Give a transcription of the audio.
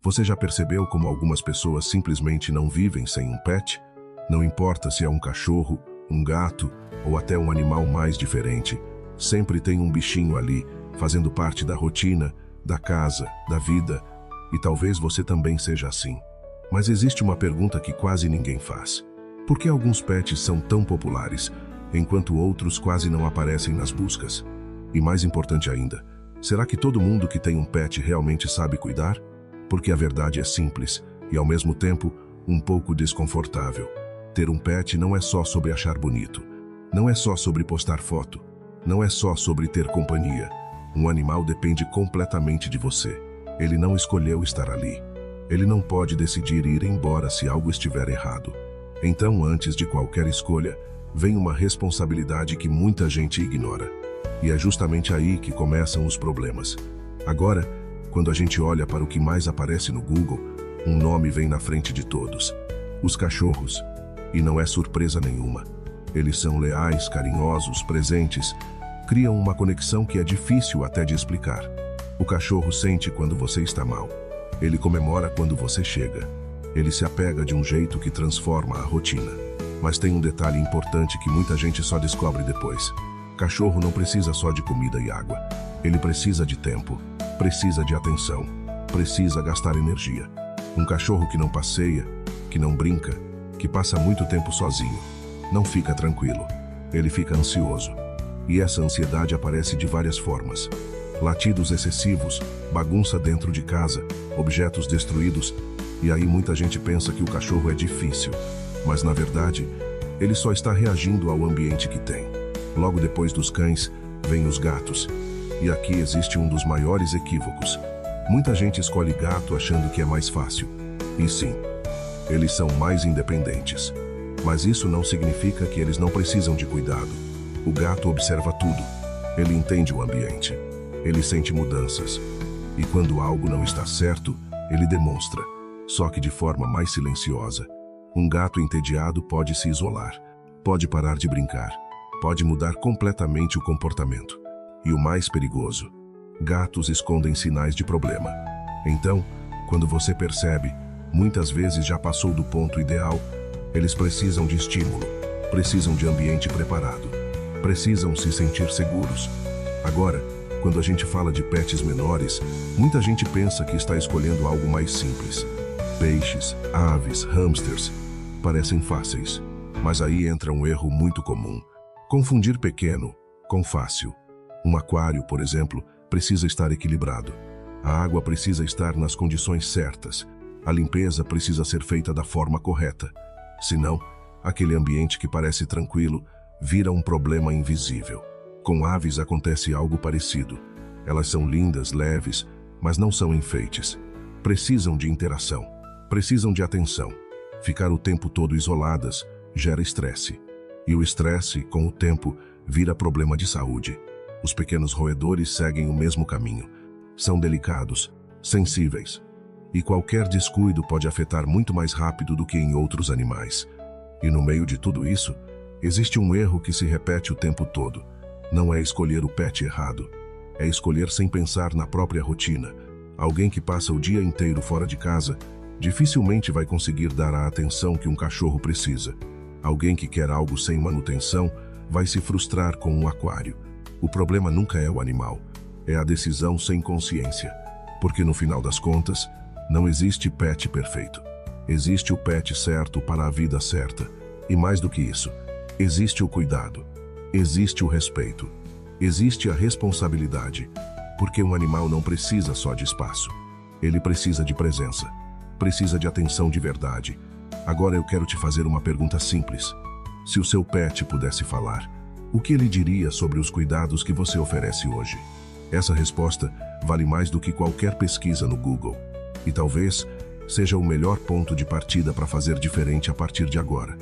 Você já percebeu como algumas pessoas simplesmente não vivem sem um pet? Não importa se é um cachorro, um gato ou até um animal mais diferente, sempre tem um bichinho ali, fazendo parte da rotina, da casa, da vida, e talvez você também seja assim. Mas existe uma pergunta que quase ninguém faz. Por que alguns pets são tão populares, enquanto outros quase não aparecem nas buscas? E mais importante ainda, será que todo mundo que tem um pet realmente sabe cuidar? Porque a verdade é simples e, ao mesmo tempo, um pouco desconfortável. Ter um pet não é só sobre achar bonito. Não é só sobre postar foto. Não é só sobre ter companhia. Um animal depende completamente de você. Ele não escolheu estar ali. Ele não pode decidir ir embora se algo estiver errado. Então, antes de qualquer escolha, vem uma responsabilidade que muita gente ignora. E é justamente aí que começam os problemas. Agora, quando a gente olha para o que mais aparece no Google, um nome vem na frente de todos: os cachorros. E não é surpresa nenhuma. Eles são leais, carinhosos, presentes, criam uma conexão que é difícil até de explicar. O cachorro sente quando você está mal. Ele comemora quando você chega. Ele se apega de um jeito que transforma a rotina. Mas tem um detalhe importante que muita gente só descobre depois. Cachorro não precisa só de comida e água. Ele precisa de tempo, precisa de atenção, precisa gastar energia. Um cachorro que não passeia, que não brinca, que passa muito tempo sozinho, não fica tranquilo. Ele fica ansioso. E essa ansiedade aparece de várias formas. Latidos excessivos, bagunça dentro de casa, objetos destruídos. E aí muita gente pensa que o cachorro é difícil. Mas na verdade, ele só está reagindo ao ambiente que tem. Logo depois dos cães, vem os gatos. E aqui existe um dos maiores equívocos. Muita gente escolhe gato achando que é mais fácil. E sim, eles são mais independentes. Mas isso não significa que eles não precisam de cuidado. O gato observa tudo. Ele entende o ambiente. Ele sente mudanças. E quando algo não está certo, ele demonstra, só que de forma mais silenciosa. Um gato entediado pode se isolar, pode parar de brincar, pode mudar completamente o comportamento. E o mais perigoso, gatos escondem sinais de problema. Então, quando você percebe, muitas vezes já passou do ponto ideal. Eles precisam de estímulo, precisam de ambiente preparado, precisam se sentir seguros. Agora, quando a gente fala de pets menores, muita gente pensa que está escolhendo algo mais simples. Peixes, aves, hamsters, parecem fáceis. Mas aí entra um erro muito comum: confundir pequeno com fácil. Um aquário, por exemplo, precisa estar equilibrado. A água precisa estar nas condições certas. A limpeza precisa ser feita da forma correta. Senão, aquele ambiente que parece tranquilo vira um problema invisível. Com aves acontece algo parecido. Elas são lindas, leves, mas não são enfeites. Precisam de interação, precisam de atenção. Ficar o tempo todo isoladas gera estresse. E o estresse, com o tempo, vira problema de saúde. Os pequenos roedores seguem o mesmo caminho. São delicados, sensíveis. E qualquer descuido pode afetar muito mais rápido do que em outros animais. E no meio de tudo isso, existe um erro que se repete o tempo todo. Não é escolher o pet errado. É escolher sem pensar na própria rotina. Alguém que passa o dia inteiro fora de casa dificilmente vai conseguir dar a atenção que um cachorro precisa. Alguém que quer algo sem manutenção vai se frustrar com um aquário. O problema nunca é o animal, é a decisão sem consciência. Porque no final das contas, não existe pet perfeito. Existe o pet certo para a vida certa. E mais do que isso, existe o cuidado, existe o respeito, existe a responsabilidade. Porque um animal não precisa só de espaço. Ele precisa de presença, precisa de atenção de verdade. Agora eu quero te fazer uma pergunta simples. Se o seu pet pudesse falar, o que ele diria sobre os cuidados que você oferece hoje? Essa resposta vale mais do que qualquer pesquisa no Google. E talvez seja o melhor ponto de partida para fazer diferente a partir de agora.